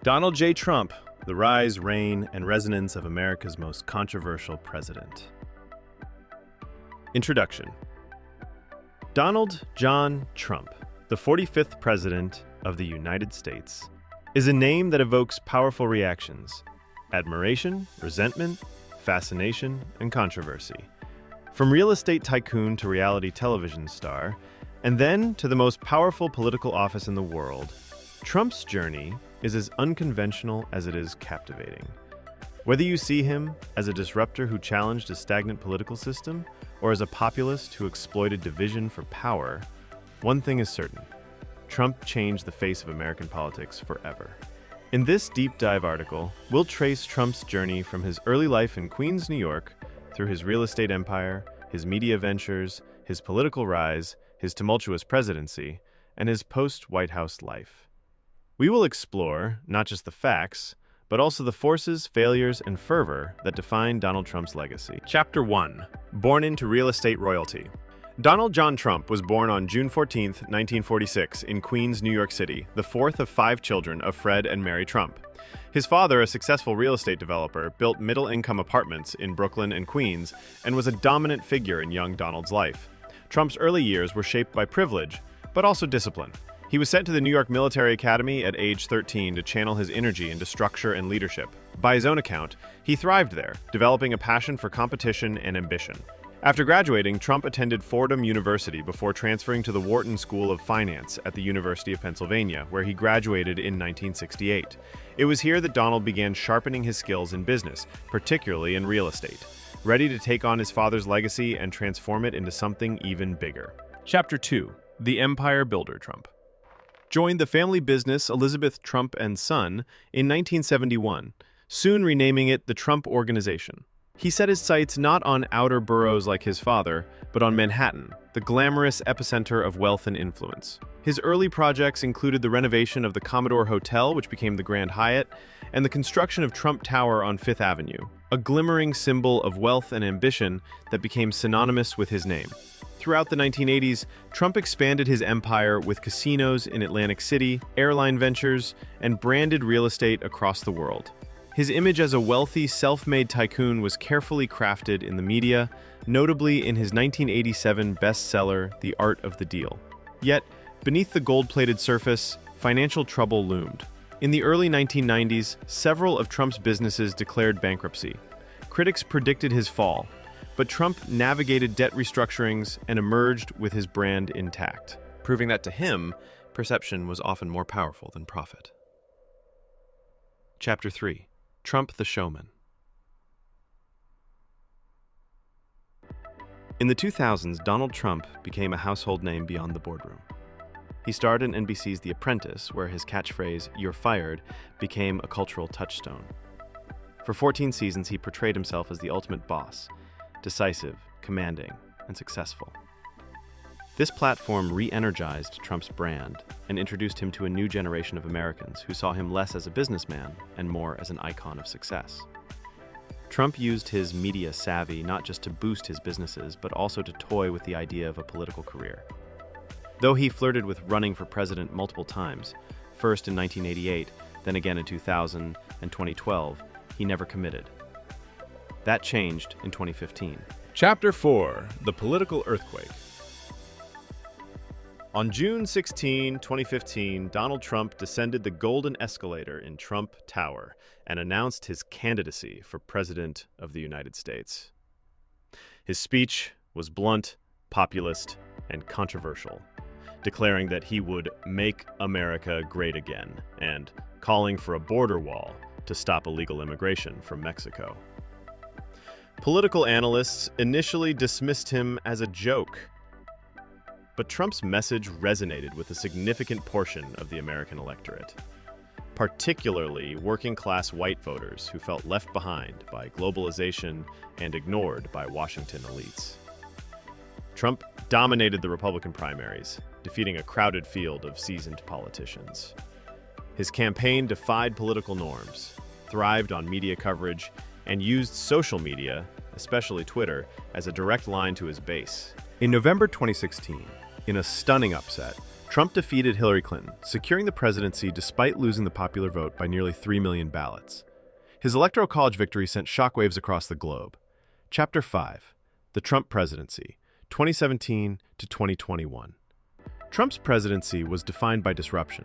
Donald J. Trump, the rise, reign, and resonance of America's most controversial president. Introduction. Donald John Trump, the 45th President of the United States, is a name that evokes powerful reactions: admiration, resentment, fascination, and controversy. From real estate tycoon to reality television star, and then to the most powerful political office in the world, Trump's journey is as unconventional as it is captivating. Whether you see him as a disruptor who challenged a stagnant political system, or as a populist who exploited division for power, one thing is certain: Trump changed the face of American politics forever. In this deep dive article, we'll trace Trump's journey from his early life in Queens, New York, through his real estate empire, his media ventures, his political rise, his tumultuous presidency, and his post-White House life. We will explore not just the facts, but also the forces, failures, and fervor that define Donald Trump's legacy. Chapter 1. Born into real estate royalty. Donald John Trump was born on June 14, 1946, in Queens, New York City, the fourth of 5 children of Fred and Mary Trump. His father, a successful real estate developer, built middle-income apartments in Brooklyn and Queens and was a dominant figure in young Donald's life. Trump's early years were shaped by privilege, but also discipline. He was sent to the New York Military Academy at age 13 to channel his energy into structure and leadership. By his own account, he thrived there, developing a passion for competition and ambition. After graduating, Trump attended Fordham University before transferring to the Wharton School of Finance at the University of Pennsylvania, where he graduated in 1968. It was here that Donald began sharpening his skills in business, particularly in real estate, ready to take on his father's legacy and transform it into something even bigger. Chapter 2. The Empire Builder Trump joined the family business Elizabeth Trump and Son in 1971, soon renaming it the Trump Organization. He set his sights not on outer boroughs like his father, but on Manhattan, the glamorous epicenter of wealth and influence. His early projects included the renovation of the Commodore Hotel, which became the Grand Hyatt, and the construction of Trump Tower on Fifth Avenue, a glimmering symbol of wealth and ambition that became synonymous with his name. Throughout the 1980s, Trump expanded his empire with casinos in Atlantic City, airline ventures, and branded real estate across the world. His image as a wealthy, self-made tycoon was carefully crafted in the media, notably in his 1987 bestseller, The Art of the Deal. Yet, beneath the gold-plated surface, financial trouble loomed. In the early 1990s, several of Trump's businesses declared bankruptcy. Critics predicted his fall, but Trump navigated debt restructurings and emerged with his brand intact, proving that to him, perception was often more powerful than profit. Chapter 3. Trump the Showman. In the 2000s, Donald Trump became a household name beyond the boardroom. He starred in NBC's The Apprentice, where his catchphrase, "You're fired," became a cultural touchstone. For 14 seasons, he portrayed himself as the ultimate boss, decisive, commanding, and successful. This platform re-energized Trump's brand and introduced him to a new generation of Americans who saw him less as a businessman and more as an icon of success. Trump used his media savvy not just to boost his businesses, but also to toy with the idea of a political career. Though he flirted with running for president multiple times, first in 1988, then again in 2000 and 2012, he never committed. That changed in 2015. Chapter 4. The Political Earthquake. On June 16, 2015, Donald Trump descended the golden escalator in Trump Tower and announced his candidacy for President of the United States. His speech was blunt, populist, and controversial, declaring that he would make America great again and calling for a border wall to stop illegal immigration from Mexico. Political analysts initially dismissed him as a joke, but Trump's message resonated with a significant portion of the American electorate, particularly working-class white voters who felt left behind by globalization and ignored by Washington elites. Trump dominated the Republican primaries, defeating a crowded field of seasoned politicians. His campaign defied political norms, thrived on media coverage, and used social media, especially Twitter, as a direct line to his base. In November 2016, in a stunning upset, Trump defeated Hillary Clinton, securing the presidency despite losing the popular vote by nearly 3 million ballots. His Electoral College victory sent shockwaves across the globe. Chapter 5. The Trump Presidency, 2017 to 2021. Trump's presidency was defined by disruption.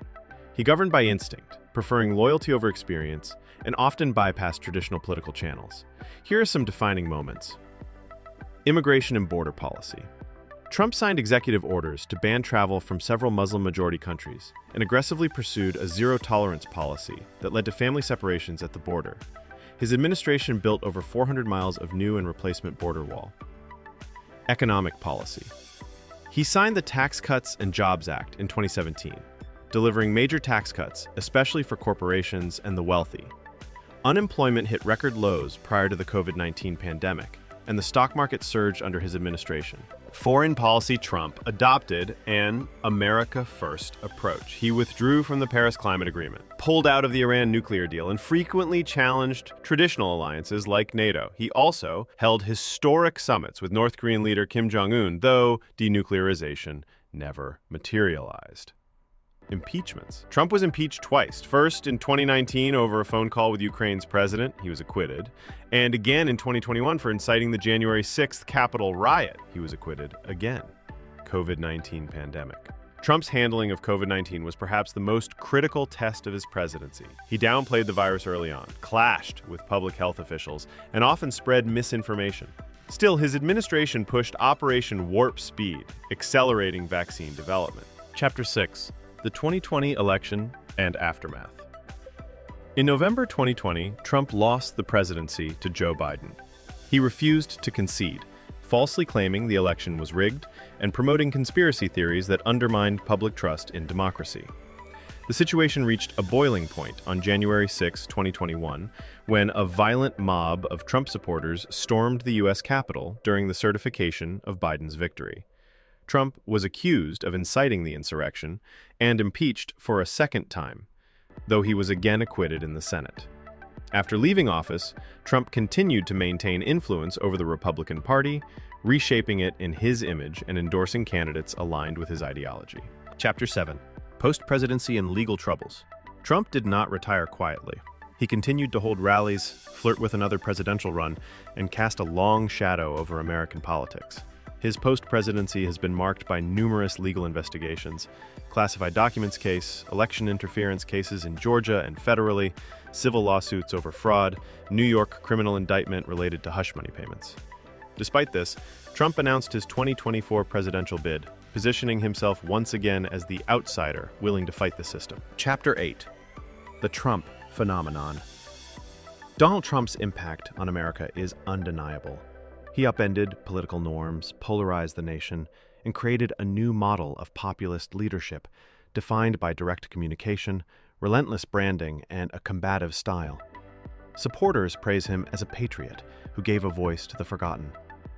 He governed by instinct, preferring loyalty over experience, and often bypassed traditional political channels. Here are some defining moments. Immigration and border policy. Trump signed executive orders to ban travel from several Muslim-majority countries and aggressively pursued a zero-tolerance policy that led to family separations at the border. His administration built over 400 miles of new and replacement border wall. Economic policy. He signed the Tax Cuts and Jobs Act in 2017, delivering major tax cuts, especially for corporations and the wealthy. Unemployment hit record lows prior to the COVID-19 pandemic, and the stock market surged under his administration. Foreign policy. Trump adopted an America First approach. He withdrew from the Paris Climate Agreement, pulled out of the Iran nuclear deal, and frequently challenged traditional alliances like NATO. He also held historic summits with North Korean leader Kim Jong-un, though denuclearization never materialized. Impeachments. Trump was impeached twice. First in 2019 over a phone call with Ukraine's president. He was acquitted. And again in 2021 for inciting the January 6th Capitol riot. He was acquitted again. COVID-19 pandemic. Trump's handling of COVID-19 was perhaps the most critical test of his presidency. He downplayed the virus early on, clashed with public health officials, and often spread misinformation. Still, his administration pushed Operation Warp Speed, accelerating vaccine development. Chapter 6. The 2020 election and aftermath. In November 2020, Trump lost the presidency to Joe Biden. He refused to concede, falsely claiming the election was rigged and promoting conspiracy theories that undermined public trust in democracy. The situation reached a boiling point on January 6, 2021, when a violent mob of Trump supporters stormed the U.S. Capitol during the certification of Biden's victory. Trump was accused of inciting the insurrection and impeached for a second time, though he was again acquitted in the Senate. After leaving office, Trump continued to maintain influence over the Republican Party, reshaping it in his image and endorsing candidates aligned with his ideology. Chapter 7. Post-Presidency and Legal Troubles. Trump did not retire quietly. He continued to hold rallies, flirt with another presidential run, and cast a long shadow over American politics. His post-presidency has been marked by numerous legal investigations, classified documents case, election interference cases in Georgia and federally, civil lawsuits over fraud, New York criminal indictment related to hush money payments. Despite this, Trump announced his 2024 presidential bid, positioning himself once again as the outsider willing to fight the system. Chapter 8. The Trump Phenomenon. Donald Trump's impact on America is undeniable. He upended political norms, polarized the nation, and created a new model of populist leadership defined by direct communication, relentless branding, and a combative style. Supporters praise him as a patriot who gave a voice to the forgotten.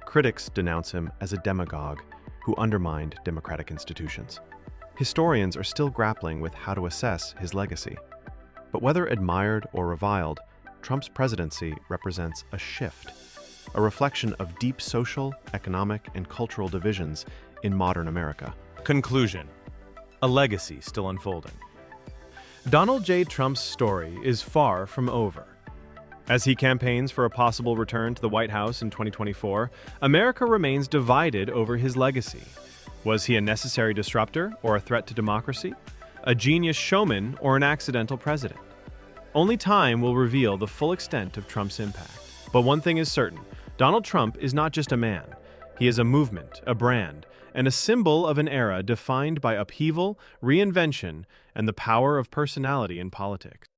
Critics denounce him as a demagogue who undermined democratic institutions. Historians are still grappling with how to assess his legacy. But whether admired or reviled, Trump's presidency represents a shift, a reflection of deep social, economic, and cultural divisions in modern America. Conclusion. A legacy still unfolding. Donald J. Trump's story is far from over. As he campaigns for a possible return to the White House in 2024, America remains divided over his legacy. Was he a necessary disruptor or a threat to democracy? A genius showman or an accidental president? Only time will reveal the full extent of Trump's impact. But one thing is certain, Donald Trump is not just a man. He is a movement, a brand, and a symbol of an era defined by upheaval, reinvention, and the power of personality in politics.